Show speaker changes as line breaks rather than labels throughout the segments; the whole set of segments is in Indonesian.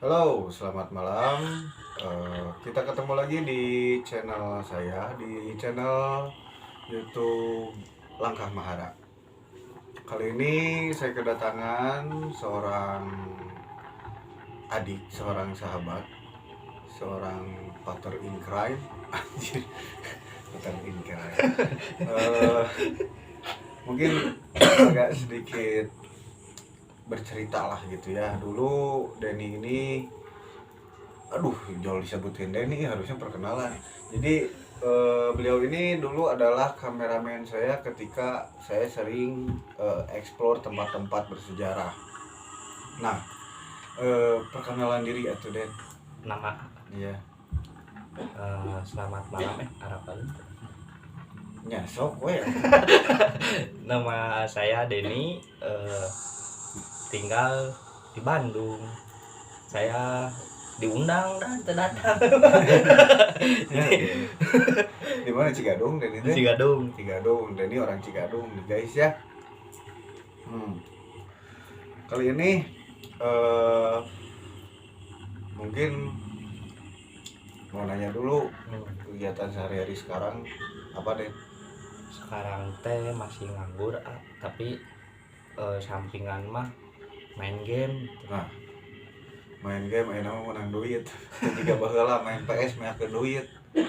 Halo, selamat malam. Kita ketemu lagi di channel saya, di channel YouTube Langkah Mahara. Kali ini saya kedatangan seorang adik, seorang sahabat, seorang partner in crime. Anjir, partner in crime. Mungkin agak sedikit bercerita lah gitu ya. Dulu Denny ini, aduh, jauh disebutin Denny, harusnya perkenalan. Jadi beliau ini dulu adalah kameramen saya ketika saya sering explore tempat-tempat bersejarah. Nah, perkenalan diri atuh Den.
Nama
Iya.
selamat malam harapan.
Nya sok we.
Nama saya Denny, tinggal di Bandung. Saya diundang dan terdatang.
Di mana Cigadung Denny teh?
Cigadung.
Cigadung, Denny orang Cigadung nih guys ya. Kali ini mungkin mau nanya dulu kegiatan sehari-hari sekarang apa deh?
Sekarang teh masih nganggur, tapi sampingan mah main game.
Nah, main game ayeuna mah menang duit. Jika baheula main PS mah ke duit. Ya.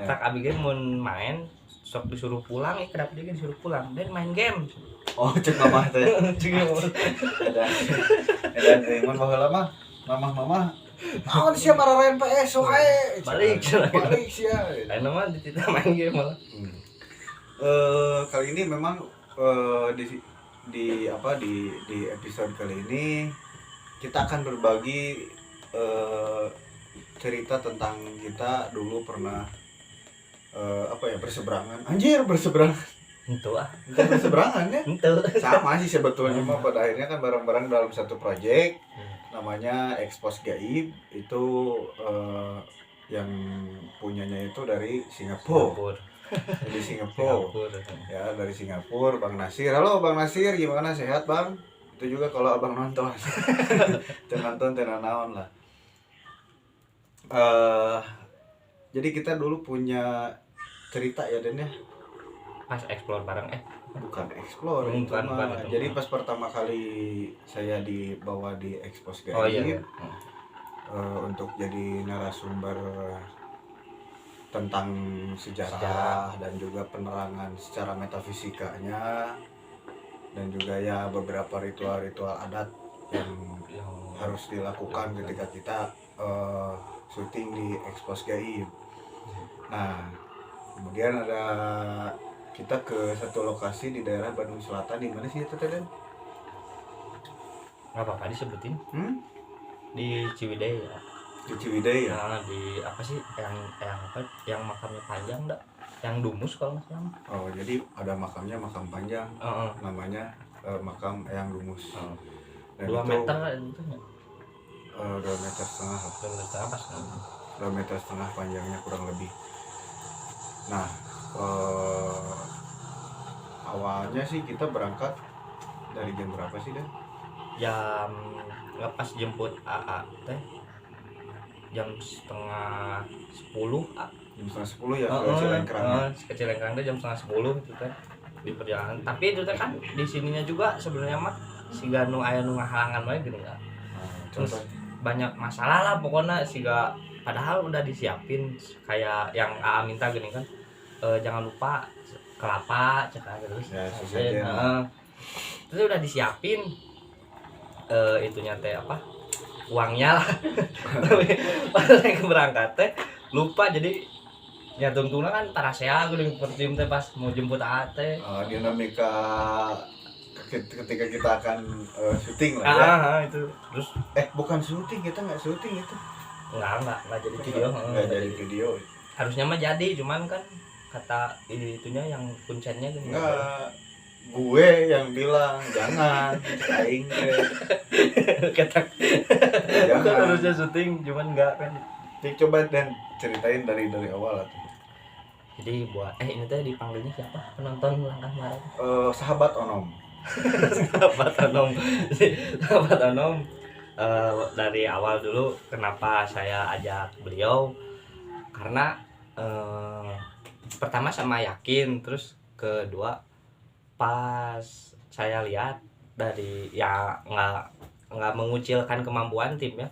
Tak abi game mun main sok disuruh pulang, kenapa dia disuruh pulang dan main game.
Oh, cek mamah teh. Ada mun baheula mah mamah naon sia mararayan PS wae.
Balik
sia.
Ayeuna mah dititah main game malah.
Kali ini memang di episode kali ini kita akan berbagi cerita tentang kita dulu pernah berseberangan. Anjir, berseberangan.
Itu
Berseberangan ya.
Itu.
Sama sih sebetulnya mah pada akhirnya kan bareng-bareng dalam satu project namanya Expose Gaib itu yang punyanya itu dari Singapura. Dari Singapura. Ya, dari Singapura, Bang Nasir. Halo Bang Nasir, gimana, sehat Bang? Itu juga kalau Abang nonton. Nonton naon lah. Jadi kita dulu punya cerita ya Den ya.
Pas explore bareng
Bukan explore,
bukan.
Jadi pas pertama kali saya dibawa di Expose Gaib.
Oh iya.
Untuk jadi narasumber tentang sejarah dan juga penerangan secara metafisikanya, dan juga ya beberapa ritual-ritual adat yang harus dilakukan ketika kita syuting di Expose Gaib. Nah, kemudian ada kita ke satu lokasi di daerah Bandung Selatan. Di mana sih itu tadi?
Nggak apa-apa disebutin. Di Ciwidey ya.
Di Ciwidey ya.
Nah, di apa sih yang makamnya panjang dah, yang Dumus kalau nggak salah.
Oh, jadi ada makamnya, makam panjang. Namanya makam Eyang Dumus.
2 meter itu ya.
2,5 meter.
2 meter pas.
2,5 meter panjangnya kurang lebih. Nah, awalnya sih kita berangkat dari jam berapa sih Dan?
Jam lepas jemput AA teh jam 9:30
Jam 9:30 ya ke Cilengkrang.
Ke Cilengkrang teh jam 9:30 itu teh di perjalanan. Tapi itu teh kan di sininya juga sebenarnya mah siga nu aya nu ngahalangan wae gitu ya. Terus banyak masalah lah pokoknya siga, padahal udah disiapin kayak yang AA minta gini kan. Jangan lupa kelapa cek terus
Ya,
terus udah disiapin itunya teh apa uangnya lah. Tapi pas saya berangkat teh lupa, jadi ya tungtungna kan tarasea gue percium teh pas mau jemput ate.
Dinamika ketika kita akan syuting lah ya.
Itu terus
bukan syuting, kita nggak syuting itu.
Enggak jadi video.
Nggak jadi video.
Harusnya mah jadi, cuman kan kata itunya yang kuncennya gini.
Enggak, gue yang bilang jangan aing
Kata
jangan.
harusnya syuting cuman enggak kan.
Coba Dan ceritain dari awal tuh.
Jadi buat ini teh dipanggilnya siapa penonton Langkah Mahara?
Sahabat Onom.
Sahabat Onom. dari awal dulu kenapa saya ajak beliau, karena pertama sama yakin, terus kedua pas saya lihat dari ya nggak mengucilkan kemampuan tim ya,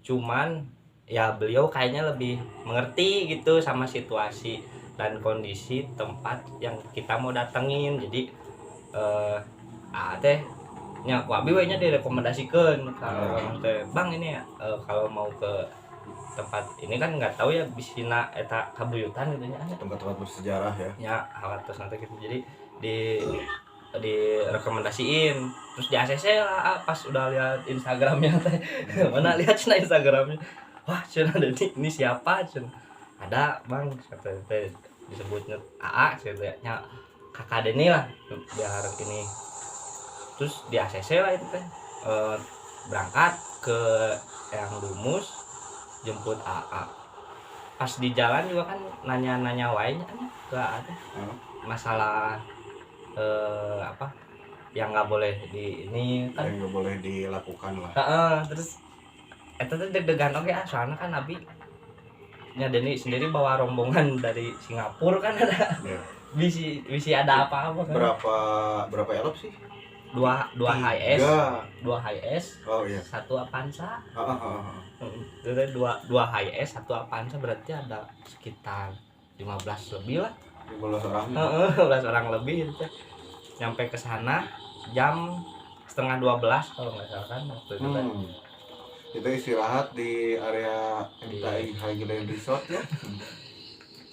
cuman ya beliau kayaknya lebih mengerti gitu sama situasi dan kondisi tempat yang kita mau datengin. Jadi teh nya wabi we nya direkomendasikan kalau teh bang ini ya, kalau mau ke tempat ini kan nggak tahu ya bisina eta kabuyutan gitu nya,
tempat-tempat bersejarah ya.
ya awal terus nanti gitu. Jadi direkomendasiin, terus di ACC lah pas udah lihat Instagramnya teh. Mana lihat cina Instagramnya, wah cina ini siapa cina, ada bang kata teh disebutnya AA ceritanya kakak Deni lah biar ini. Terus di ACC lah itu teh berangkat ke yang Lumus jemput AA. Pas di jalan juga kan nanya-nanya wae ke ada masalah apa yang nggak boleh di ini kan,
yang nggak boleh dilakukan lah.
terus itu tuh deg-degan oke soalnya kan Abi nya Deni sendiri bawa rombongan dari Singapura kan ada
Yeah.
visi ada apa-apa kan.
Berapa elop sih?
dua high S, dua high S,
oh iya,
satu Avanza. Itu dua high S, satu Avanza, berarti ada sekitar 15 lebih lah.
15 orang.
15 orang lebih itu. Nyampe ke sana jam 11:30 kalau nggak salah kan waktu itu kan.
Kita istirahat di area MTI Highland Resort ya.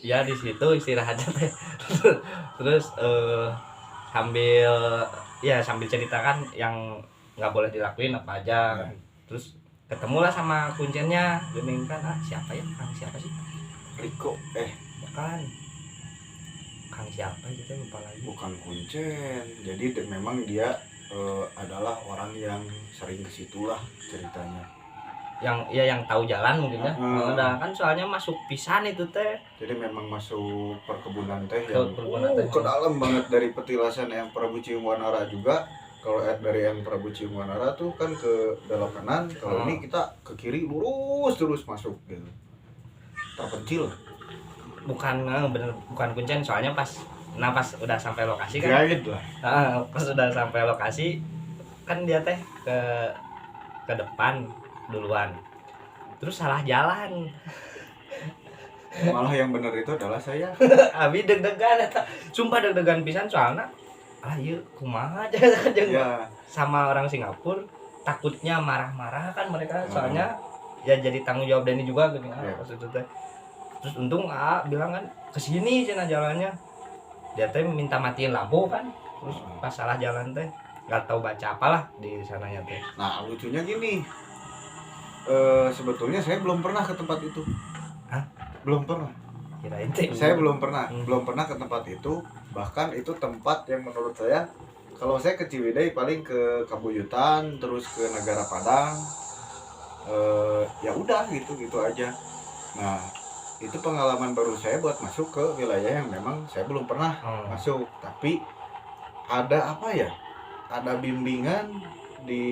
Ya di situ istirahatnya teh. Terus sambil ceritakan yang nggak boleh dilakuin apa aja. Terus ketemulah sama kuncennya, gening kan siapa ya, Kang siapa sih?
Riko
Bukan. Kang siapa gitu lupa lagi.
Bukan kuncen. Jadi memang dia adalah orang yang sering ke situ lah ceritanya.
Yang tahu jalan mungkin ya. Udah kan soalnya masuk pisan itu teh.
Jadi memang masuk perkebunan teh
Ke
yang
perkebunan teh.
ke dalam banget dari petilasan yang Prabu Ciumwanara juga. Kalau dari yang Prabu Ciumwanara tuh kan ke belok kanan, kalau ini kita ke kiri lurus terus masuk gitu. Terpencil.
Bukan bener bukan kuncen soalnya pas udah sampai lokasi kan.
Gaid lah.
Pas udah sampai lokasi kan dia teh ke depan duluan. Terus salah jalan.
Malah yang bener itu adalah saya.
Abi deg-degan eta. Sumpah deg-degan pisan soalnya ieu kumaha aja
Ya.
sama orang Singapura, takutnya marah-marah kan mereka soalnya ya jadi tanggung jawab Deni juga gitu kan pas itu teh. Terus untung bilang kan kesini cina jalannya, dia teh minta matiin lampu kan, terus pas salah jalan teh nggak tahu baca apalah di sananya teh.
Nah lucunya gini, sebetulnya saya belum pernah ke tempat itu.
Hah?
Belum pernah.
Kirain teh
Saya belum pernah ke tempat itu. Bahkan itu tempat yang menurut saya, kalau saya ke Ciwidey paling ke Kabuyutan, terus ke Negara Padang, ya udah gitu aja. Nah itu pengalaman baru saya buat masuk ke wilayah yang memang saya belum pernah masuk. Tapi ada apa ya? Ada bimbingan di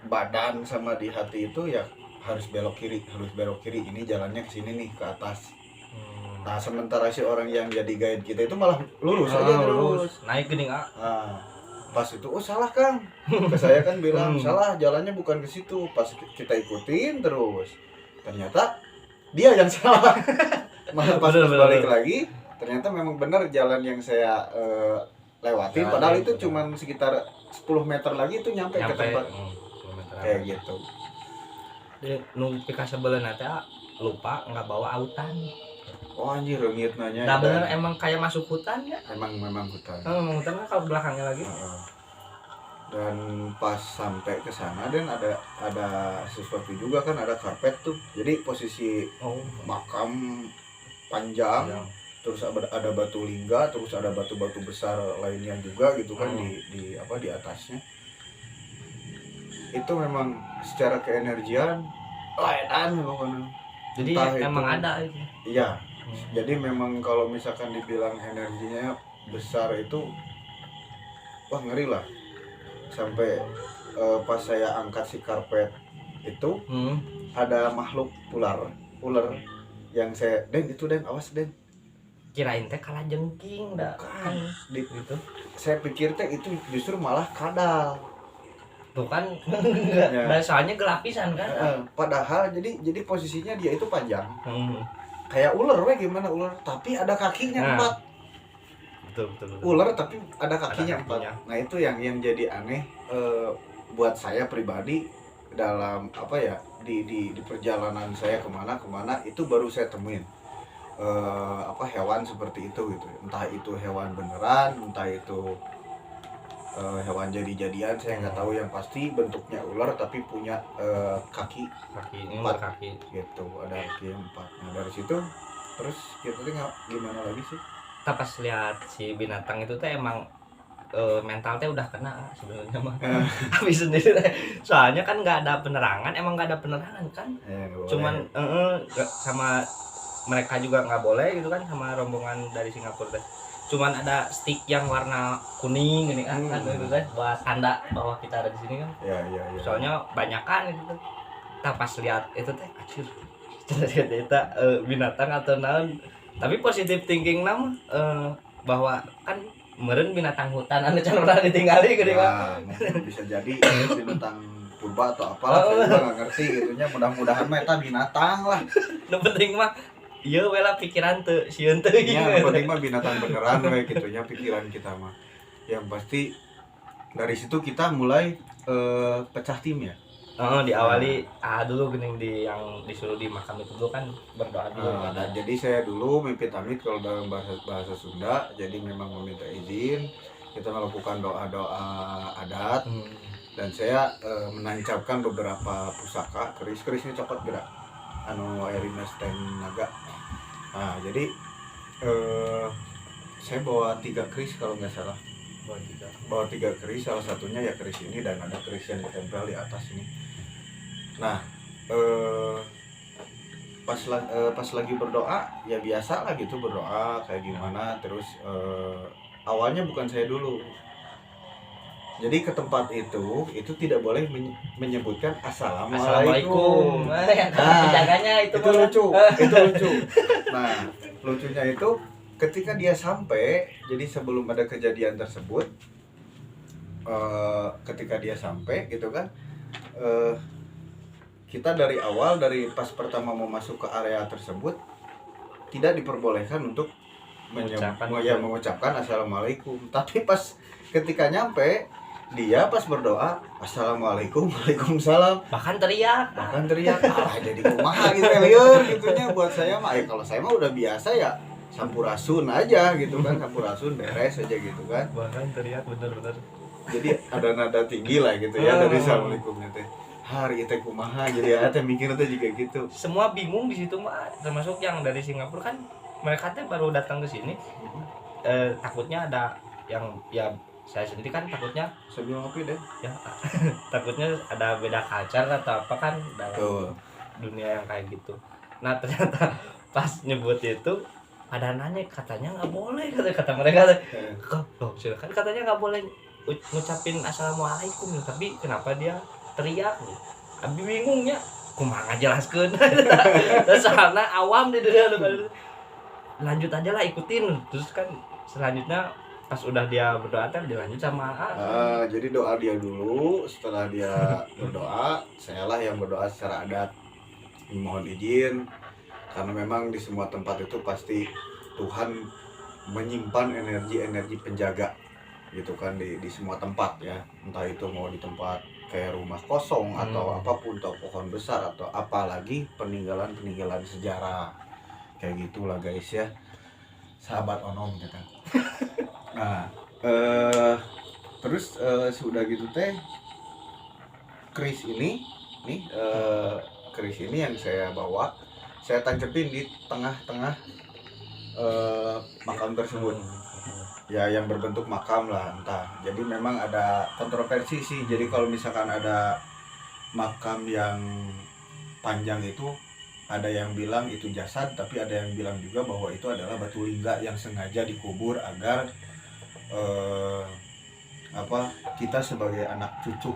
badan sama di hati itu ya, harus belok kiri, ini jalannya ke sini nih, ke atas. Nah sementara si orang yang jadi guide kita itu malah lurus aja terus
naik gini
nah, pas itu salah Kang, ke saya kan bilang salah, jalannya bukan ke situ. Pas kita ikutin terus ternyata dia yang salah. Malah pas balik lagi ternyata memang benar jalan yang saya lewatin, padahal itu cuma sekitar 10 meter lagi itu nyampe ke tempat kayak gitu.
Jadi nunggu pika sebelah nanti lupa nggak bawa autan.
Oh anjir, rengit nanya.
Nah bener emang kayak masuk hutan ya.
Memang hutan.
Memang hutan kan kalau belakangnya lagi.
Dan pas sampai ke sana dan ada sesuatu juga kan, ada karpet tuh. Jadi posisi makam panjang. Terus ada batu lingga, terus ada batu-batu besar lainnya juga gitu kan di atasnya. Itu memang secara keenergian edan memang.
Jadi emang ada itu.
Iya. Jadi memang kalau misalkan dibilang energinya besar itu wah ngeri lah. Sampai pas saya angkat si karpet itu
Hmm.
ada makhluk ular yang saya itu awas
Kirain teh kalah jengking dah.
Bukan.
Gitu.
Saya pikir teh itu justru malah kadal.
Tuh kan
Ya.
dan soalnya gelapisan kan.
Padahal jadi posisinya dia itu panjang.
Hmm.
Kayak ular gimana ular tapi ada kakinya 4.
Betul.
Ular tapi ada kakinya
Ada
4.
kakinya.
Nah, itu yang jadi aneh buat saya pribadi dalam apa ya di perjalanan saya kemana itu baru saya temuin hewan seperti itu gitu. Entah itu hewan beneran, entah itu hewan jadi-jadian, saya nggak tahu. Yang pasti bentuknya ular tapi punya kaki
Ini
4
kaki.
gitu, ada kaki 4. Nah, dari situ terus kita tuh gimana lagi sih?
Kita pas lihat si binatang itu teh emang mental teh udah kena sebenarnya mah. Habis sendiri teh. Soalnya kan nggak ada penerangan, emang nggak ada penerangan kan. Cuman sama mereka juga nggak boleh gitu kan, sama rombongan dari Singapura teh. Cuman ada stick yang warna kuning gini kan, gitu kan buat tanda bahwa kita ada di sini kan.
Iya.
Soalnya banyak kan itu tuh. Kita pas lihat itu teh acur. Kita binatang atau naon. Tapi positive thinking nama bahwa kan meureun binatang hutan anu can urang ditinggali geuning
ya, bisa jadi binatang purba atau apalah, saya juga nggak ngerti gitunya. Mudah-mudahan mah eta binatang lah.
Nu penting mah ieu we lah pikiran teu sieun teu
Ya, yang penting mah binatang beneran we gitunya pikiran kita mah. Yang pasti dari situ kita mulai pecah tim ya.
Diawali dulu geuning yang disuruh di makam itu dulu kan berdoa dulu.
Nah, jadi saya dulu mimpi amit kalau dalam bahasa Sunda, jadi memang meminta izin, kita melakukan doa-doa adat. Dan saya menancapkan beberapa pusaka keris ini cokot gerak anu Airina Sten Naga. Nah, jadi saya bawa 3 keris kalau nggak salah. Bawa 3 keris, salah satunya ya keris ini, dan ada keris yang ditempel di atas ini. Nah, pas lagi berdoa ya biasa lah gitu, berdoa kayak gimana. Terus awalnya bukan saya dulu. Jadi ke tempat itu tidak boleh menyebutkan assalamualaikum.
Nah, penjaganya itu
lucu. Nah, lucunya itu ketika dia sampai, jadi sebelum ada kejadian tersebut, ketika dia sampai gitu kan, kita dari awal, dari pas pertama mau masuk ke area tersebut tidak diperbolehkan untuk mengucapkan assalamualaikum. Tapi pas ketika nyampe, dia pas berdoa assalamualaikum, waalaikumsalam,
bahkan teriak
jadi kumaha gitu lieur gitunya. Buat saya mah kalau saya mah udah biasa ya, sampurasun aja gitu kan, sampurasun beres aja gitu kan.
Bahkan teriak bener-bener.
Jadi ada nada tinggi lah gitu ya dari assalamualaikumnya teh. Hari teh kumaha jadi ya teh mikir teh juga gitu.
Semua bingung di situ mah, termasuk yang dari Singapura kan, mereka teh baru datang ke sini. Takutnya ada yang ya saya sendiri kan takutnya
sebelum ngopi deh
ya takutnya ada beda culture atau apa kan dalam dunia yang kayak gitu. Nah, ternyata pas nyebut itu ada nanya, katanya nggak boleh, kata mereka loh, silakan, katanya nggak boleh ngucapin assalamualaikum, tapi kenapa dia teriak? Abi bingungnya kumaha jelaskeun. Terus soalnya awam di dunia. Lanjut aja lah, ikutin. Terus kan selanjutnya pas udah dia berdoa kan dilanjut sama
jadi doa dia dulu. Setelah dia berdoa, sayalah yang berdoa secara adat, mohon izin, karena memang di semua tempat itu pasti Tuhan menyimpan energi penjaga gitu kan, di semua tempat ya. Entah itu mau di tempat kayak rumah kosong atau apapun, atau pohon besar, atau apalagi peninggalan sejarah kayak gitulah guys ya, sahabat onom gitu. Nah, terus sudah gitu teh, keris ini nih, keris ini yang saya bawa, saya tancepin di tengah-tengah makam tersebut. Ya, yang berbentuk makam lah entah. Jadi memang ada kontroversi sih. Jadi kalau misalkan ada makam yang panjang itu, ada yang bilang itu jasad, tapi ada yang bilang juga bahwa itu adalah batu lingga yang sengaja dikubur agar kita sebagai anak cucu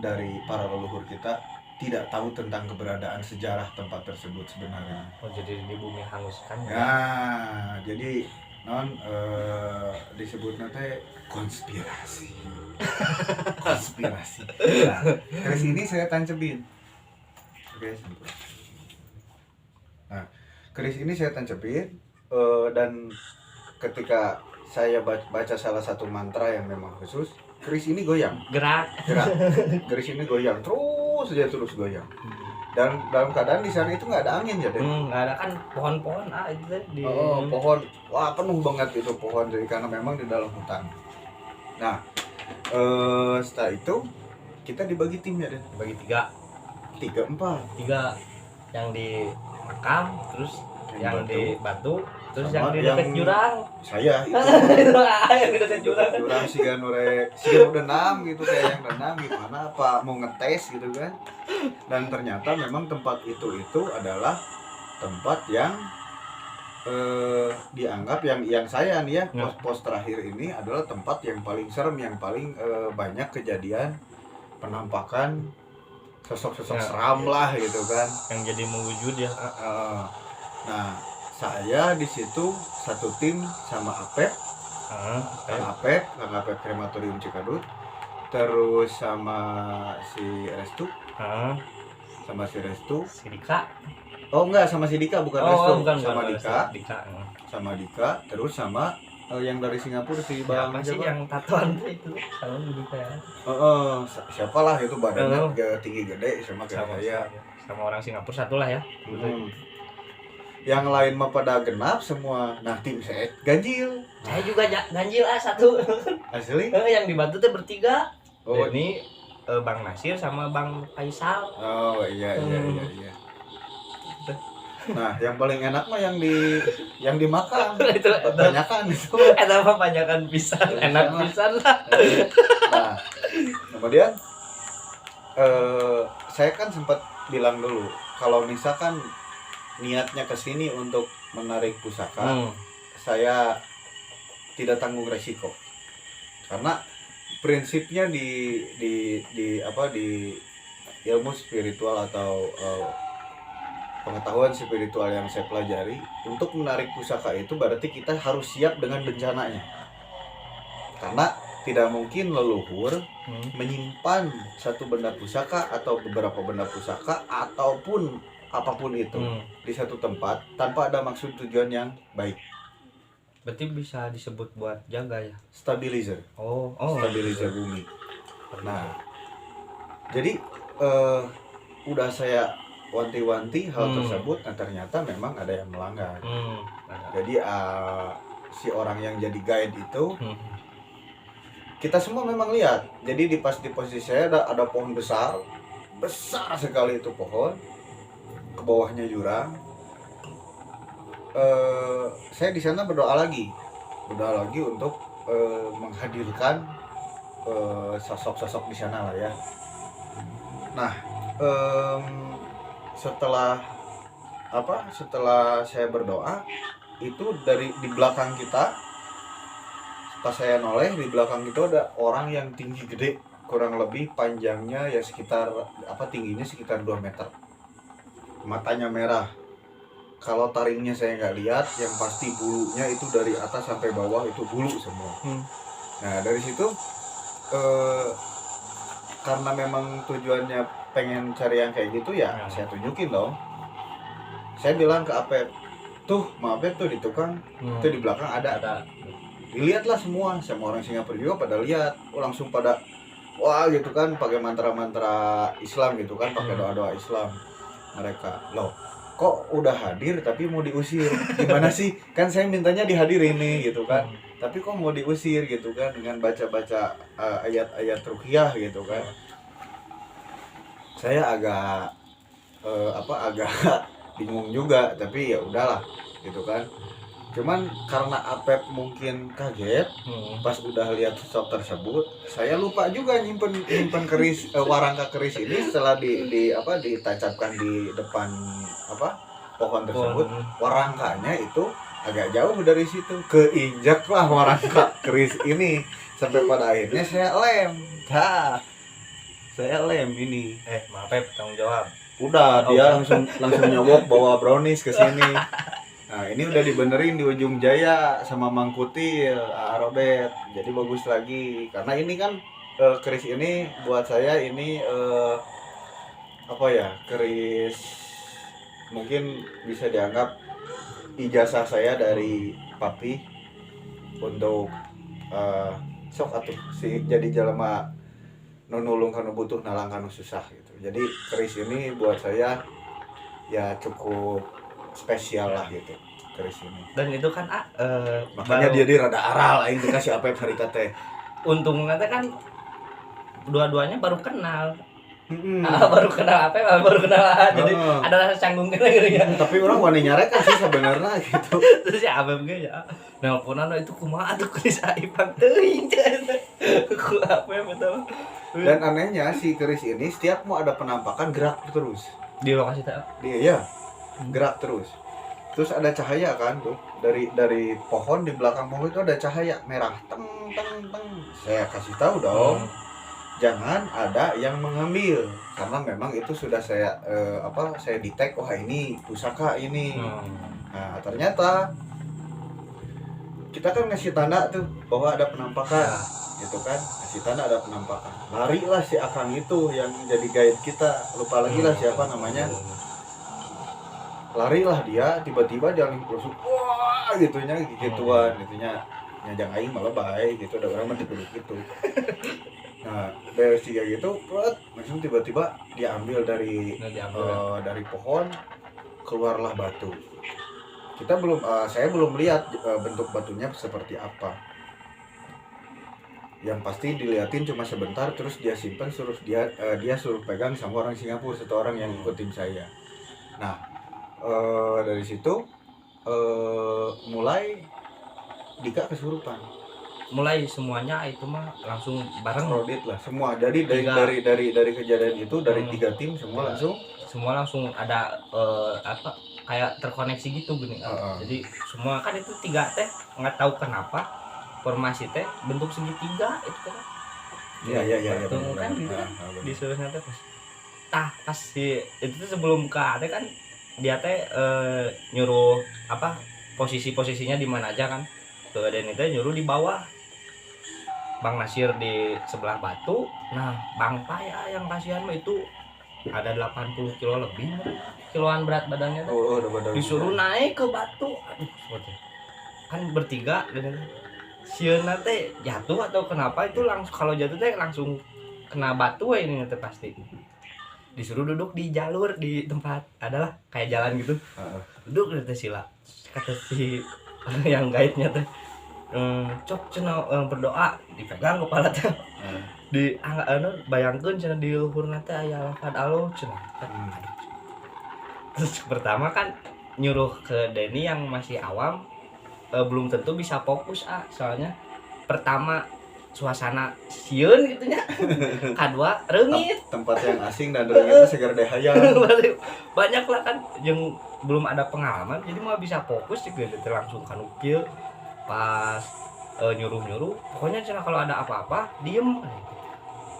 dari para leluhur kita tidak tahu tentang keberadaan sejarah tempat tersebut sebenarnya.
Oh jadi di bumi hangus kan ya?
Ya, jadi disebutnya teh konspirasi. Konspirasi. Nah, keris ini saya tancepin. Oke, nah, keris ini saya tancepin dan ketika saya baca salah satu mantra yang memang khusus, keris ini goyang.
Gerak.
Keris ini goyang terus goyang. Dan dalam keadaan di sana itu nggak ada angin ya, Den?
Nggak ada kan pohon-pohon itu tadi.
Pohon, wah penuh banget itu pohon, jadi karena memang di dalam hutan. Nah, setelah itu kita dibagi tim ya, Den?
Bagi 3.
3-4.
3 yang di makam, terus yang
batu.
di batu, terus
Sama
yang di dekat
yang-
jurang.
Saya itu
Yang di dekat jurang.
jurang siga denam gitu, kayak yang denam gimana apa mau ngetes gitu kan. Dan ternyata memang tempat itu adalah tempat yang dianggap yang saya nih ya, pos terakhir ini adalah tempat yang paling serem, yang paling banyak kejadian penampakan sosok-sosok seram lah gitu kan,
yang jadi mewujud ya.
nah saya di situ satu tim sama Apep, Kang Apep Krematorium Cikadut, terus sama si Restu,
Si Dika.
oh enggak, sama si Dika, bukan Restu,
bukan,
sama
bukan,
Dika,
Dika.
sama Dika, terus sama yang dari Singapura si Bang
Siapa sih
siapa?
yang tatoan itu? Sama Dika ya.
Siapalah itu badannya tinggi gede sama kayak saya.
Sama orang Singapura satu lah ya.
Yang lain mah pada genap semua. Nah, tim saya ganjil.
Saya juga ganjil satu.
Asli?
Yang dibantu tuh bertiga.
Oh,
Ini Bang Nasir sama Bang Faisal.
oh iya. Nah, yang paling enak mah yang dimakan.
Itu
Kebanyakan itu.
apa panjangan pisan, enak pisan lah.
Nah, kemudian saya kan sempat bilang dulu kalau misalkan niatnya ke sini untuk menarik pusaka, saya tidak tanggung resiko. Karena prinsipnya di ilmu spiritual atau pengetahuan spiritual yang saya pelajari, untuk menarik pusaka itu berarti kita harus siap dengan bencananya. Karena tidak mungkin leluhur menyimpan satu benda pusaka atau beberapa benda pusaka ataupun apapun itu di satu tempat tanpa ada maksud tujuan yang baik.
Berarti bisa disebut buat jaga ya?
Stabilizer. Stabilizer bumi. Nah, jadi udah saya wanti-wanti hal tersebut, nah ternyata memang ada yang melanggar. Jadi si orang yang jadi guide itu, kita semua memang lihat. Jadi di posisi saya ada pohon besar sekali itu pohon, ke bawahnya jurang. Saya di sana berdoa lagi untuk menghadirkan sosok-sosok di sana lah ya. Nah, setelah saya berdoa itu di belakang kita, pas saya noleh, di belakang itu ada orang yang tinggi gede, kurang lebih panjangnya ya sekitar tingginya sekitar 2 meter, matanya merah. Kalau taringnya saya nggak lihat, yang pasti bulunya itu dari atas sampai bawah itu bulu semua. Nah dari situ karena memang tujuannya pengen cari yang kayak gitu ya, saya tunjukin dong. Saya bilang ke Apep, tuh maaf ya tuh di tukang, itu di belakang ada. Dilihatlah semua orang Singapura juga pada lihat, langsung pada wah gitu kan, pakai mantra-mantra Islam gitu kan, pakai doa-doa Islam mereka. Loh, kok udah hadir tapi mau diusir? Gimana sih? Kan saya mintanya dihadirin nih gitu kan. Tapi kok mau diusir gitu kan dengan baca-baca ayat-ayat ruqyah gitu kan. Saya agak bingung juga, tapi ya udahlah gitu kan. Cuman karena Apep mungkin kaget pas udah lihat sosok tersebut, saya lupa juga nyimpen keris warangka keris ini setelah ditancapkan di depan pohon tersebut. Warangkanya itu agak jauh dari situ, keinjaklah warangka keris ini sampai pada akhirnya saya lem. saya lem ini.
Maaf ya, tanggung jawab.
Udah,
Oh,
dia langsung nyogok bawa brownies ke sini. Nah, ini udah dibenerin di ujung jaya sama Mang Kutil, Robert. Jadi bagus lagi. Karena ini kan keris ini buat saya ini apa ya? Keris mungkin bisa dianggap ijazah saya dari papi untuk sok atuh si jadi jelema nu nulung kanu butuh nalang kanu susah gitu. Jadi keris ini buat saya ya cukup spesial lah gitu keris ini.
Dan itu kan
Makanya dia rada aral aing dikasih apa harita teh.
untungnya teh kan dua-duanya baru kenal. Baru kenal baru kenal jadi ada rasa canggung gitu ya.
Tapi orang wani nyarekan sih sebenarnya gitu.
Terus ya apa ya nelponan itu kumaha tuh keris Aipang teuing ku apa ya betul.
Dan anehnya si keris ini setiap mau ada penampakan gerak terus
Di lokasi teh
dia ya gerak terus. Terus ada cahaya kan tuh dari pohon, di belakang pohon itu ada cahaya merah teng teng teng. Saya kasih tahu dong, jangan ada yang mengambil karena memang itu sudah saya saya detect, wah ini pusaka ini. Nah ternyata kita kan ngasih tanda tuh bahwa ada penampakan gitu kan, ngasih tanda ada penampakan. Larilah si akang itu yang jadi guide kita, lupa lagi lah siapa namanya. Larilah dia, tiba-tiba dia langsung wah gitunya gituan gitunya nyajang aing malah baik gitu, ada orang mah dipeluk gitu. Nah dari tiga gitu langsung tiba-tiba dia ambil dari dari pohon, keluarlah batu. Kita belum saya belum lihat bentuk batunya seperti apa. Yang pasti diliatin cuma sebentar, terus dia simpan, suruh dia suruh pegang sama orang Singapura, satu orang yang ikutin saya. Nah dari situ mulai Dika kesurupan.
Mulai semuanya itu mah langsung bareng
Krodit lah semua. Jadi dari kejadian itu dari 3 tim semua langsung
ada apa kayak terkoneksi gitu gini. Jadi semua kan itu 3 teh nggak tahu kenapa formasi teh bentuk segitiga itu kan.
Iya
Kan gitu kan disuruhnya teh pas si itu tuh sebelum buka teh kan dia teh nyuruh apa posisinya di mana aja kan. Tuh dan itu nyuruh di bawah. Bang Nasir di sebelah batu. Nah, Bang Paya yang kasihan mah itu ada 80 kilo lebih kiloan berat badannya tuh. Disuruh naik ke batu. Aduh, kan bertiga dan sieuna teh jatuh atau kenapa itu langsung kalau jatuh teh langsung kena batu ini teh pasti. Disuruh duduk di jalur di tempat adalah kayak jalan gitu. Duduk di sila. Kata si yang guide-nya teh cok cenah berdoa dipegang kepala teh di bayangkeun cenah di luhurna teh aya lafaz Allah cenah. Terus pertama kan nyuruh ke Denny yang masih awam belum tentu bisa fokus soalnya pertama suasana sieun gitunya. Kedua reungit
tempat yang asing dan reungit itu segar dehayang.
Banyak lah kan yang belum ada pengalaman jadi mau bisa fokus juga langsung kan kieu pas nyuruh pokoknya cenah kalau ada apa-apa diem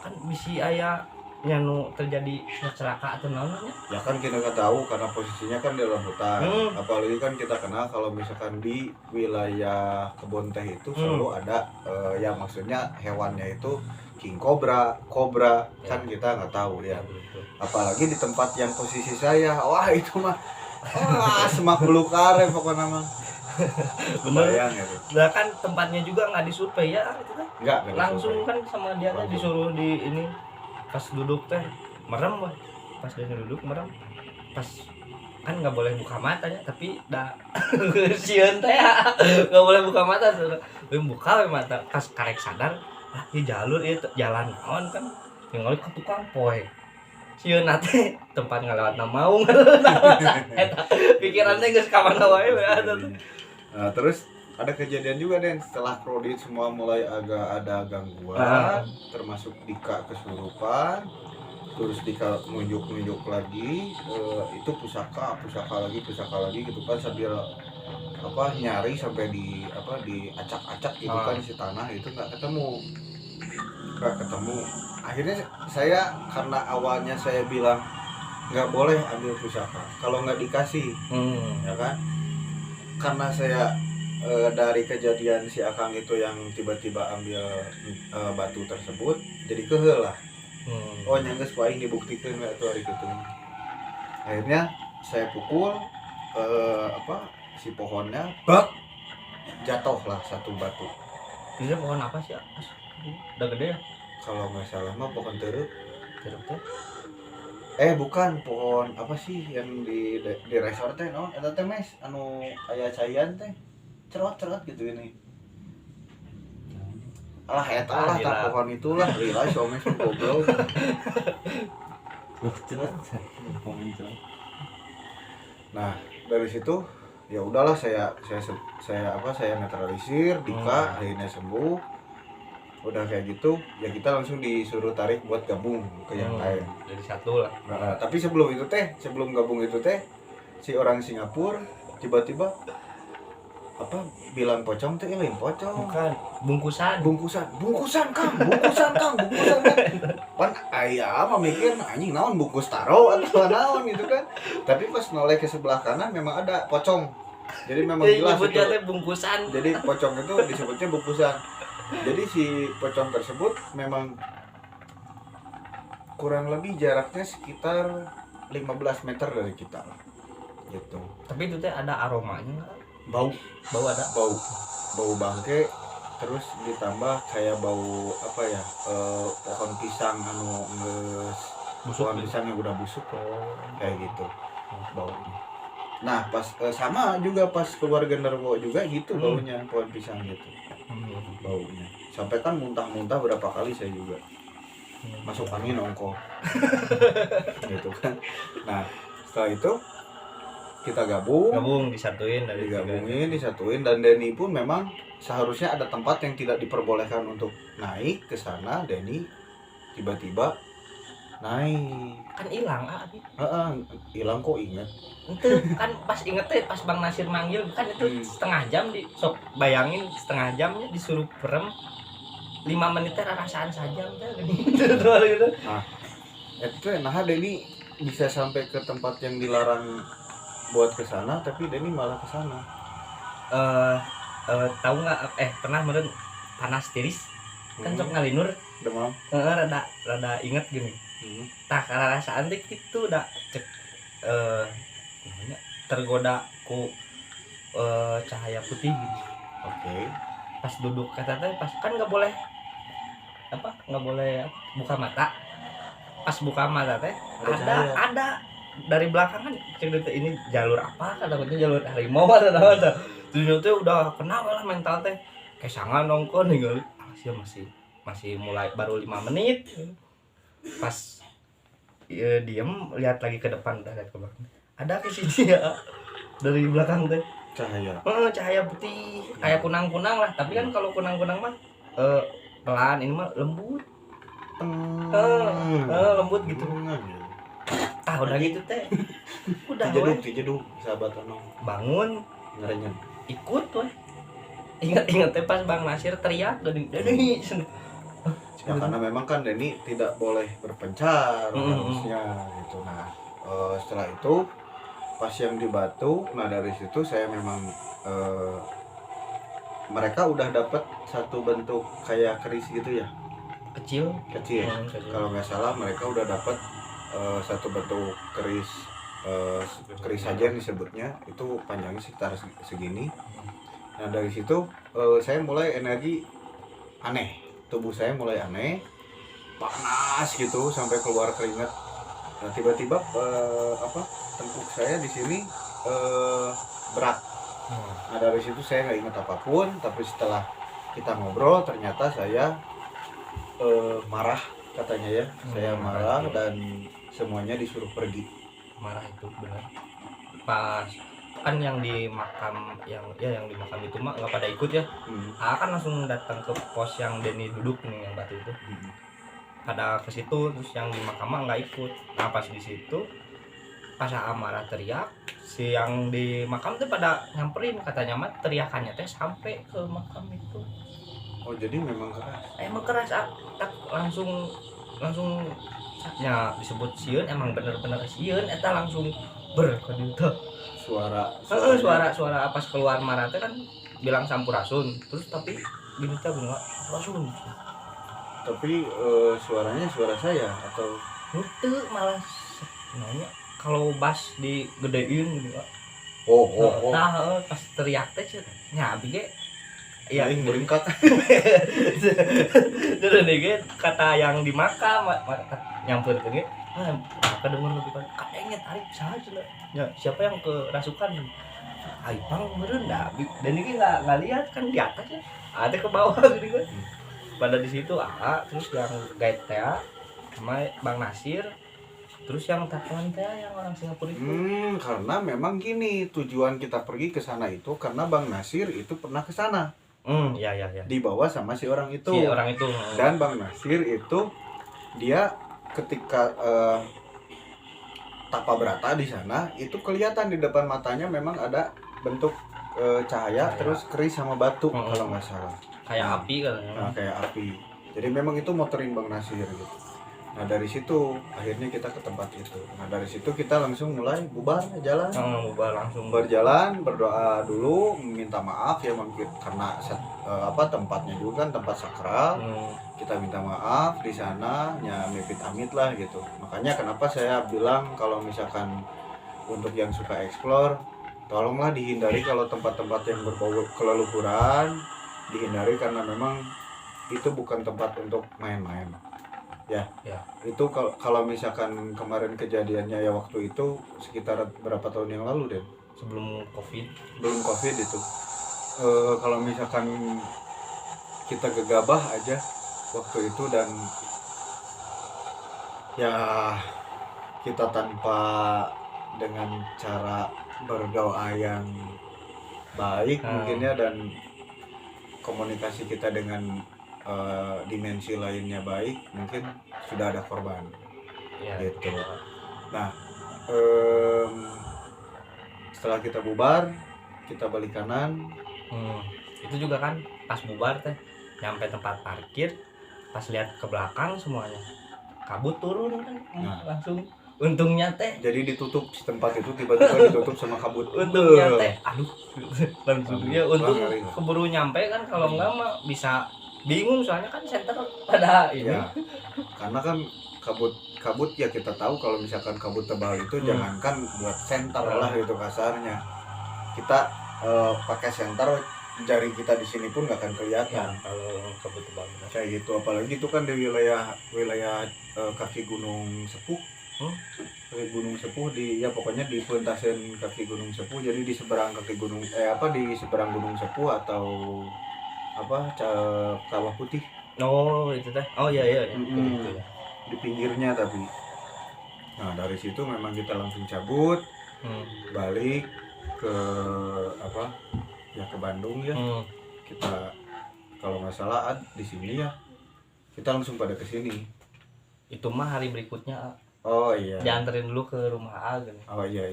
kan bisi aya nyanu terjadi celaka atau naonnya
ya kan kita nggak tahu karena posisinya kan di dalam hutan. Apalagi kan kita kenal kalau misalkan di wilayah kebun teh itu selalu ada yang maksudnya hewannya itu king cobra kan kita nggak tahu ya. Apalagi di tempat yang posisi saya, wah itu mah semak belukar pokoknya mah. Kebayang ya tuh.
Nah kan tempatnya juga nggak disurvei ya itu kan.
Enggak
langsung kan sama dia teh disuruh di ini pas duduk teh merem wah. Pas dia duduk merem. Pas kan nggak boleh buka matanya tapi dah sieun teh nggak boleh buka mata tuh. Buka mata pas karek sadar ah ini jalur itu jalan naon kan yang ngalik ke tukang poe. Sieun teh tempat ngalewat maung. Eta pikiran teh geus ka mana wae.
Nah, terus ada kejadian juga Den setelah Krodit semua mulai agak ada gangguan, termasuk Dika kesurupan, terus Dika nunjuk lagi, itu pusaka lagi gitu kan sambil nyari sampai diacak-acak gitu kan si tanah itu nggak ketemu. akhirnya saya karena awalnya saya bilang nggak boleh ambil pusaka kalau nggak dikasih, ya kan? Karena saya dari kejadian si Akang itu yang tiba-tiba ambil batu tersebut, jadi kehel lah. Oh nyangges paling dibuktikan nggak tuh hari itu. Akhirnya saya pukul si pohonnya, bak jatuh lah satu batu.
Ini pohon apa sih? Udah gede ya?
Kalau nggak salah mah pohon teruk.
Terus teh.
Bukan pohon apa sih yang di resort teh non? Eta teh mes anu aya cayan teh. Cerot-cerot gitu ini. Alah eta lah tak pohon itulah. Lila si omes goblok.
cerot pohon cerot.
Nah, dari situ ya udahlah saya netralisir, Dika akhirnya sembuh. Udah kayak gitu ya kita langsung disuruh tarik buat gabung ke yang lain.
Jadi satu lah.
Nah, tapi sebelum gabung itu teh si orang Singapura tiba-tiba bilang pocong teh lain pocong.
Bukan, bungkusan
Kang. Pan aya mah mikir anjing naon bungkus taro atau naon gitu kan. Tapi pas noleh ke sebelah kanan memang ada pocong. Jadi memang jelas itu.
Bungkusan.
Jadi pocong itu disebutnya bungkusan. Jadi si pocong tersebut memang kurang lebih jaraknya sekitar 15 meter dari kita gitu.
Tapi itu teh ada aromanya nggak?
Bau
Ada.
Bau bangke, terus ditambah kayak bau pohon pisang anu geus pohon pisang yang udah busuk kayak gitu baunya. Nah pas sama juga pas keluar genderuwo juga gitu baunya pohon pisang gitu. Baunya sampai kan muntah-muntah berapa kali saya juga masuk angin ongkol gitu kan. Nah setelah itu kita gabung disatuin dan Denny pun memang seharusnya ada tempat yang tidak diperbolehkan untuk naik ke sana. Denny tiba-tiba naik
kan hilang
hilang kok inget
itu kan pas inget teh pas Bang Nasir manggil kan itu setengah jam di sok bayangin setengah jamnya disuruh perem 5 menit teh rasaan saja gitu.
Nah itu Denny bisa sampai ke tempat yang dilarang buat ke sana tapi Denny malah ke sana.
Tahu nggak pernah meren panas tiris kan sok ngalinur
demam
rada inget gini. Tah karena rasaan teh gitu udah cek tergoda ku cahaya putih gitu.
Oke.
Pas duduk kata teh pas kan nggak boleh buka mata. Pas buka mata teh ada dari belakang kan cek ini jalur apa katanya jalur harimau atau apa tuh teh udah kenal lah mental teh kesangan nongkon nih masih mulai baru 5 menit. Pas diem lihat lagi ke depan udah lihat ke belakang ada ke sini ya dari belakang teh cahaya putih kayak kunang-kunang lah tapi kan kalau kunang-kunang mah pelan ini mah lembut lembut gitu. Udah gitu teh udah
tijeduk sahabat Anong
bangun
ngerenyen
ikut tuh ingat teh pas Bang Nasir teriak dari
ya, karena memang kan Denny tidak boleh berpencar harusnya gitu. Nah setelah itu pas yang di Batu, nah dari situ saya memang mereka udah dapat satu bentuk kayak keris gitu ya kecil. Kalau nggak salah mereka udah dapat satu bentuk keris saja disebutnya, itu panjangnya sekitar segini. Nah dari situ saya mulai energi aneh, tubuh saya mulai aneh, panas gitu sampai keluar keringat. Nah tiba-tiba tengkuk saya di sini berat. Nah dari situ saya nggak ingat apapun, tapi setelah kita ngobrol ternyata saya marah katanya ya, saya marah dan semuanya disuruh pergi.
Marah itu benar. Pas kan yang di makam yang di makam itu mah nggak pada ikut ya. Kan langsung datang ke pos yang Denny duduk nih yang Batu itu. Pada ke situ terus yang di makam mah nggak ikut. Nah pas di situ pas marah teriak, si yang di makam tuh pada nyamperin katanya mah teriakannya teh sampai ke makam itu.
Oh jadi memang keras.
Emang keras langsung langsung nya disebut sieun emang bener-bener sieun eta langsung berkedita suara pas keluar marah teh kan bilang sampurasun terus tapi gini teh bunga langsung
tapi suaranya suara saya atau
itu malah nanya kalau bass digedein gitu Kak.
oh
Nah, pas teriak teh nya abi ge iya
aing beringkat
terus nih kata yang di makam nyampur ke ge kedenger lebih kan kayaknya tarik saja ya siapa yang kerasukan aing bang meureun da dan ini nggak lihat kan di atas ya ada ke bawah gitu kan pada di situ terus yang guide teh sama Bang Nasir terus yang telepon teh yang orang Singapura itu
karena memang gini tujuan kita pergi ke sana itu karena Bang Nasir itu pernah ke sana
ya
dibawa sama si orang itu dan Bang Nasir itu dia ketika tapa berata di sana itu kelihatan di depan matanya memang ada bentuk cahaya terus keris sama batu kalau nggak salah
kayak api kan
kayak api jadi memang itu motorin Bang Nasir gitu. Nah dari situ akhirnya kita ke tempat itu. Nah dari situ kita langsung mulai bubar jalan.
Bubar langsung
berjalan berdoa dulu minta maaf ya mungkin karena tempatnya juga kan tempat sakral. Kita minta maaf di sana ya mepit amit lah gitu. Makanya kenapa saya bilang kalau misalkan untuk yang suka explore tolonglah dihindari kalau tempat-tempat yang berbau keleluhuran dihindari karena memang itu bukan tempat untuk main-main. Ya. Itu kalau misalkan kemarin kejadiannya ya waktu itu sekitar berapa tahun yang lalu Den?
Sebelum covid
itu. Kalau misalkan kita gegabah aja waktu itu dan ya kita tanpa dengan cara berdoa yang baik mungkin ya dan komunikasi kita dengan dimensi lainnya baik mungkin sudah ada korban gitu. Nah setelah kita bubar kita balik kanan
itu juga kan pas bubar teh nyampe tempat parkir pas lihat ke belakang semuanya kabut turun kan langsung untungnya teh
jadi ditutup si tempat itu tiba-tiba ditutup sama kabut
untungnya teh langsung ya untung keburu nyampe kan kalau enggak mah bisa bingung soalnya kan center pada ini
ya, karena kan kabut ya kita tahu kalau misalkan kabut tebal itu jangankan buat center lah itu kasarnya kita pakai center jari kita di sini pun nggak akan kelihatan
kalau kabut tebal
kayak gitu apalagi itu kan di wilayah kaki Gunung Sepuh Gunung Sepuh di ya pokoknya di pentasen kaki Gunung Sepuh jadi di seberang kaki gunung di seberang Gunung Sepuh atau Kawah Putih
itu teh itu ya
di pinggirnya tapi nah dari situ memang kita langsung cabut balik ke ke Bandung ya kita kalau nggak salah di sini ya kita langsung pada ke sini
itu mah hari berikutnya
oh iya
dianterin dulu ke rumah A gitu.
Oh iya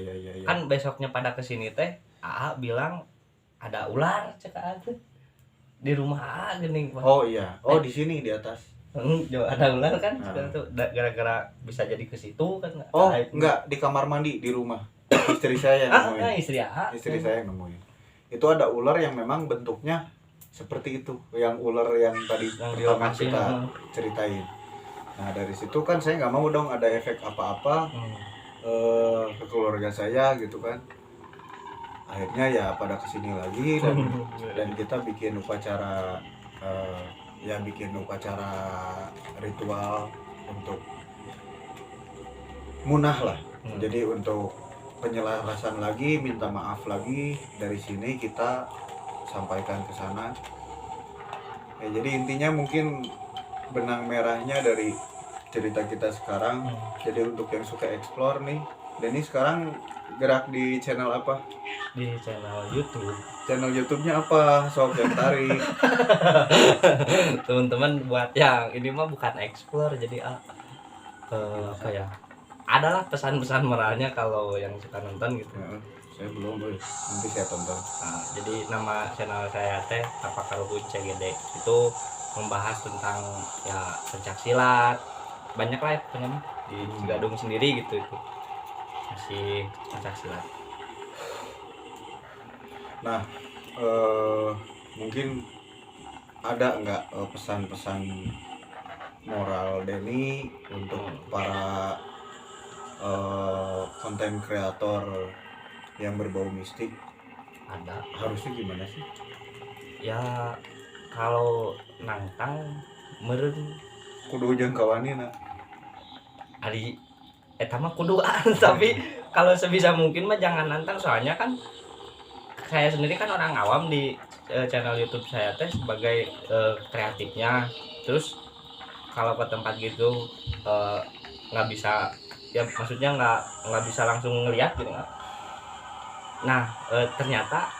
kan besoknya pada kesini teh A bilang ada ular cek A tuh di rumah A gini
oh iya di sini di atas
ada ular kan tuh gara-gara bisa jadi ke situ kan
enggak di kamar mandi di rumah istri saya yang nemuin istri saya yang nemuin itu ada ular yang memang bentuknya seperti itu yang ular yang tadi yang pertama kita ceritain nah dari situ kan saya nggak mau dong ada efek apa-apa ke keluarga saya gitu kan akhirnya ya pada kesini lagi dan kita bikin upacara ritual untuk munah lah jadi untuk penyelarasan lagi minta maaf lagi dari sini kita sampaikan ke sana ya jadi intinya mungkin benang merahnya dari cerita kita sekarang jadi untuk yang suka explore nih Denny sekarang gerak di channel apa?
Di channel YouTube.
Channel YouTube-nya apa? Sok yang tarik.
Teman-teman buat yang ini mah bukan explore jadi apa ya? Adalah pesan-pesan moralnya kalau yang suka nonton gitu.
Ya, saya belum nanti saya tonton.
Nah, jadi nama channel saya teh Tapak Karuhun CGD itu membahas tentang ya pencak silat, banyak lah pokoknya mah. Di Cigadung sendiri gitu itu masih pencaksilat.
Nah, mungkin ada nggak pesan-pesan moral Denny untuk para konten kreator yang berbau mistik?
Ada
Harusnya gimana sih?
ya kalau nantang meren
Kudu jangkauannya nak.
ari eta mah kuduan tapi kalau sebisa mungkin mah jangan nantang, soalnya kan saya sendiri kan orang awam di channel YouTube saya teh sebagai kreatifnya. Terus kalau ke tempat gitu nggak bisa, ya maksudnya nggak bisa langsung ngeliat gitu. Nah ternyata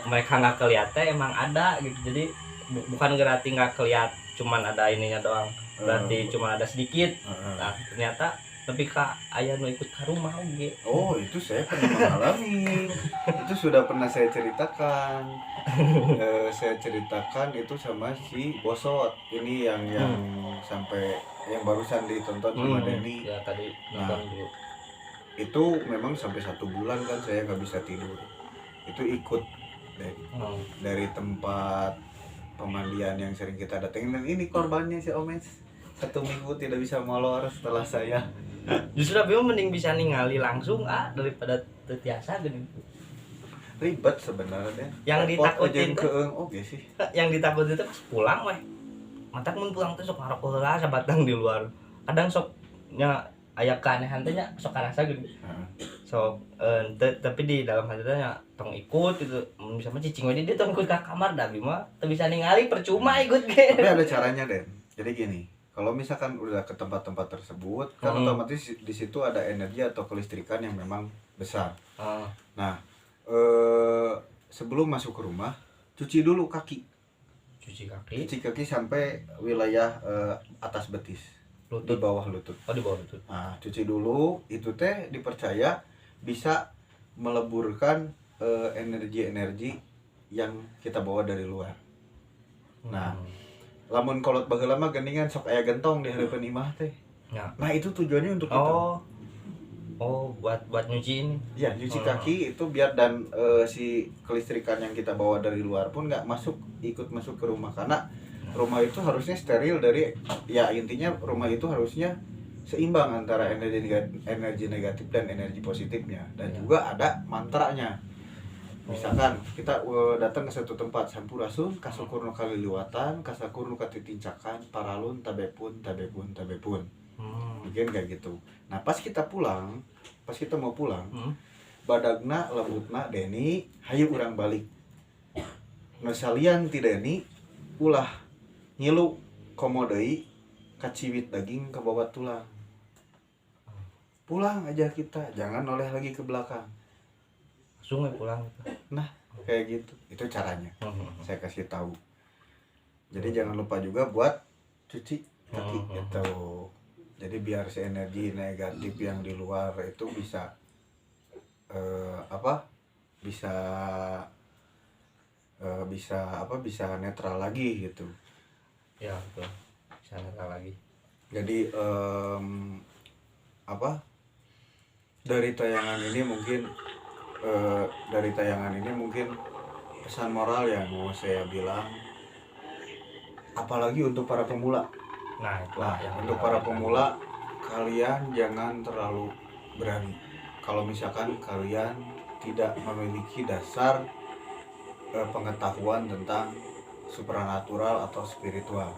mereka nggak kelihatan emang ada gitu, jadi bukan berarti nggak kelihat cuman ada ininya doang, berarti cuman ada sedikit. Nah ternyata lebih ke ayah nu ikut ke rumah oge.
Oh, itu saya pernah mengalami. Itu sudah pernah saya ceritakan. Saya ceritakan itu sama si Bosot. Ini yang sampai yang barusan ditonton sama Denny.
Ya tadi
Nah,
nonton dulu.
itu memang sampai 1 bulan kan saya nggak bisa tidur. Itu ikut dari tempat pemandian yang sering kita datengin, dan ini korbannya si Omes. 1 minggu tidak bisa molor setelah saya.
Justru tapi mending bisa ningali langsung daripada tetiasa gini.
Ribet sebenarnya.
Yang ditakutin tuh
oke sih.
Yang ditakutin itu pas pulang weh. Mantak mun pulang tuh sok ngarok heula sabatang di luar. Kadang sok nya aya keanehan teh nya sok karasa gini. Sok tapi di dalam hati teh nya tong ikut gitu. Bisa mah cicing we dia tong ikut ka kamar da mah teu bisa ningali percuma ikut ge.
Tapi ada caranya, Den. Jadi gini, kalau misalkan udah ke tempat-tempat tersebut, kan otomatis di situ ada energi atau kelistrikan yang memang besar. Nah, sebelum masuk ke rumah, cuci dulu kaki. Cuci kaki sampai wilayah atas betis,
Lutut.
di bawah lutut.
Oh di bawah lutut.
Nah, cuci dulu, itu teh dipercaya bisa meleburkan energi-energi yang kita bawa dari luar. Nah, lamun kolot baheula mah geuningan sok aya gentong di hareupeun imah teh.
Ya.
Nah, itu tujuannya untuk itu.
Oh, buat nyuci ini.
Ya, nyuci kaki itu biar dan si kelistrikan yang kita bawa dari luar pun nggak ikut masuk ke rumah, karena rumah itu harusnya steril dari, ya intinya rumah itu harusnya seimbang antara energi negatif dan energi positifnya, dan juga ada mantranya. Misalkan kita datang ke satu tempat, sampurasun kasukur nu kaliliwatan, kasakur nu katitincakan, paralun tabepun. Mungkin kayak gitu. Nah, pas kita mau pulang, badagna lembutna Denny hayu urang balik. Nu salian ti Denny ulah ngilu komo deui kaciwit daging ke bawah tulang. Pulang aja kita, jangan noleh lagi ke belakang.
Langsung pulang.
Nah, kayak gitu. Itu caranya. Saya kasih tahu. Jadi jangan lupa juga buat cuci kaki gitu. Jadi biar si energi negatif yang di luar itu bisa bisa netral lagi gitu.
Ya, betul. Bisa netral lagi.
Jadi dari tayangan ini mungkin pesan moral yang mau saya bilang, apalagi untuk para pemula.
Nah,
untuk para pemula, kalian jangan terlalu berani. Kalau misalkan kalian tidak memiliki dasar pengetahuan tentang supranatural atau spiritual.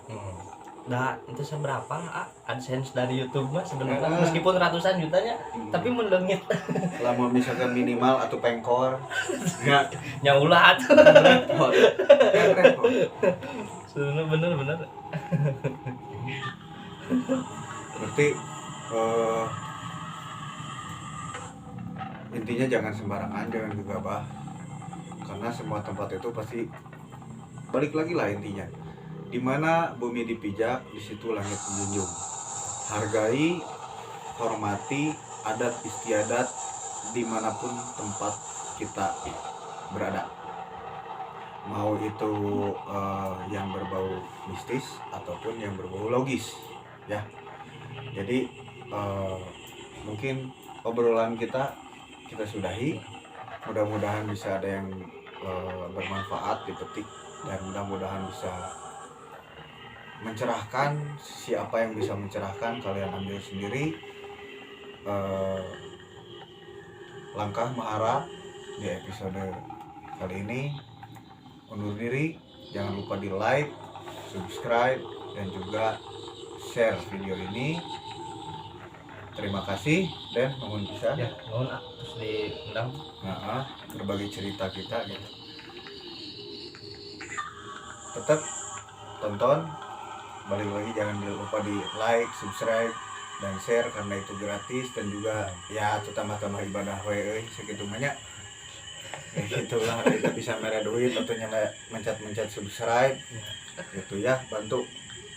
Nah, itu seberapa lah AdSense dari YouTube mah sebenarnya, meskipun ratusan jutanya, tapi menlengit.
Lama misalkan minimal atau pengkor, enggak
Nyaulat.
repot.
Sebenarnya bener.
Berarti intinya jangan sembarangan, jangan gegabah, karena semua tempat itu pasti balik lagi lah intinya. Dimana bumi dipijak, di situ langit dijunjung. Hargai, hormati adat istiadat dimanapun tempat kita berada. Mau itu yang berbau mistis ataupun yang berbau logis, ya. Jadi mungkin obrolan kita sudahi. Mudah-mudahan bisa ada yang bermanfaat dipetik, dan mudah-mudahan bisa mencerahkan. Siapa yang bisa mencerahkan kalian ambil sendiri. Langkah Mahara di episode kali ini undur diri. Jangan lupa di like, subscribe, dan juga share video ini. Terima kasih dan mohon bisa
Ya, nuhun terus diundang.
berbagi cerita kita gitu. Tetap tonton, balik lagi jangan lupa di like, subscribe, dan share karena itu gratis, dan juga ya itu tambah-tambah ibadah we segitu banyak. Ya gitulah, kita bisa mere duit atau mencet subscribe gitu ya, bantu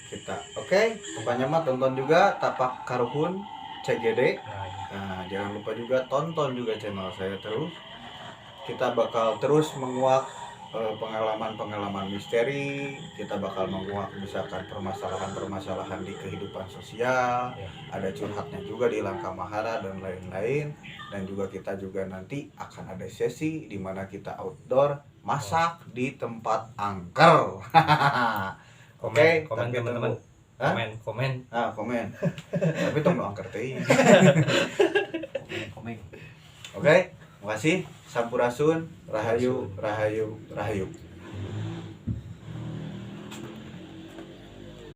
kita. Oke, pokoknya mah tonton juga Tapak Karuhun CGD. Nah, jangan lupa juga tonton juga channel saya terus. Kita bakal terus menguak pengalaman-pengalaman misteri. Kita bakal menguak misalkan permasalahan-permasalahan di kehidupan sosial. Ada curhatnya juga di Langkah Mahara dan lain-lain. Dan juga kita juga nanti akan ada sesi di mana kita outdoor masak di tempat angker. Oke,
komen teman-teman. Komen.
Komen. Tapi tunggu angker teh.
Komeng.
Oke, makasih. Sampurasun, rahayu, rahayu, rahayu.